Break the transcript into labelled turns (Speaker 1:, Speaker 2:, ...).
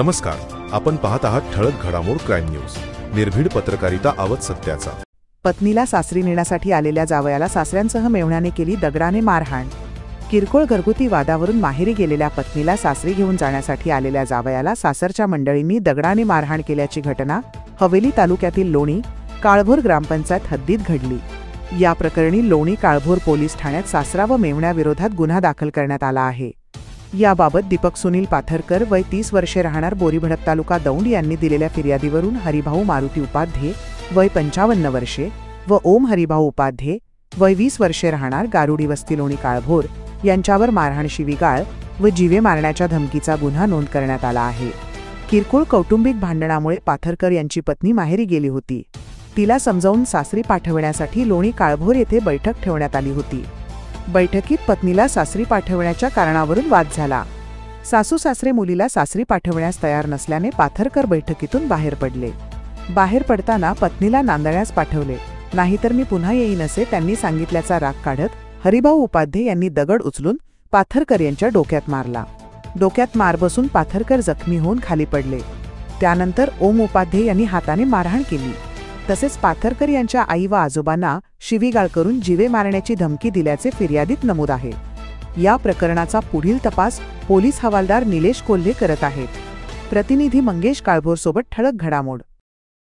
Speaker 1: नमस्कार, आपण पाहत आहात ठळक घडामोड क्राईम न्यूज. निर्भीड पत्रकारिता आवत सत्याचा.
Speaker 2: पत्नीला सासरी नेण्यासाठी आलेल्या जावयाला सासऱ्यांसह मेव्हण्याने केली दगडाने मारहाण. किरकोळ घरगुती वादावरून माहेरी गेलेल्या पत्नीला सासरी घेऊन जाण्यासाठी आलेल्या जावयाला सासरच्या मंडळींनी दगडाने मारहाण केल्याची घटना हवेली तालुक्यातील लोणी काळभोर ग्रामपंचायत हद्दीत घडली. या प्रकरणी लोणी काळभोर पोलीस ठाण्यात सासरा व मेव्हण्याविरोधात गुन्हा दाखल करण्यात आला आहे. याबाबत दीपक सुनील पाथरकर वय 30 वर्षे राहणार बोरीभडक तालुका दौंड यांनी दिलेल्या फिर्यादीवरून हरिभाऊ मारुती उपाध्ये वय 55 वर्षे व ओम हरिभाऊ उपाध्ये वय 20 वर्षे राहणार गारुडी वस्ती लोणी काळभोर यांच्यावर मारहाण, शिवीगाळ व जीवे मारण्याच्या धमकीचा गुन्हा नोंद करण्यात आला आहे. किरकोळ कौटुंबिक भांडणामुळे पाथरकर यांची पत्नी माहेरी गेली होती. तिला समजावून सासरी पाठवण्यासाठी लोणी काळभोर येथे बैठक ठेवण्यात आली होती. बैठकीत पत्नीला सासरी पाठवण्याच्या कारणावरून वाद झाला. सासू सासरे मुलीला सासरी पाठवण्यास तयार नसल्याने पाथरकर बैठकीतून बाहेर पडले. बाहेर पडताना पत्नीला नांदण्यास पाठवले, नाहीतर मी पुन्हा येईन असे त्यांनी सांगितल्याचा राग काढत हरिभाऊ उपाध्ये यांनी दगड उचलून पाथरकर यांच्या डोक्यात मारला. डोक्यात मार बसून पाथरकर जखमी होऊन खाली पडले. त्यानंतर ओम उपाध्ये यांनी हाताने मारहाण केली. तसेच पाथरकर यांच्या आई व आजोबांना शिवीगाळ करून जीवे मारण्याची धमकी दिल्याचे फिर्यादीत नमूद आहे. या प्रकरणाचा पुढील तपास पोलीस हवालदार निलेश कोल्हे करत आहेत. प्रतिनिधी मंगेश काळभोर सोबत ठळक घडामोड.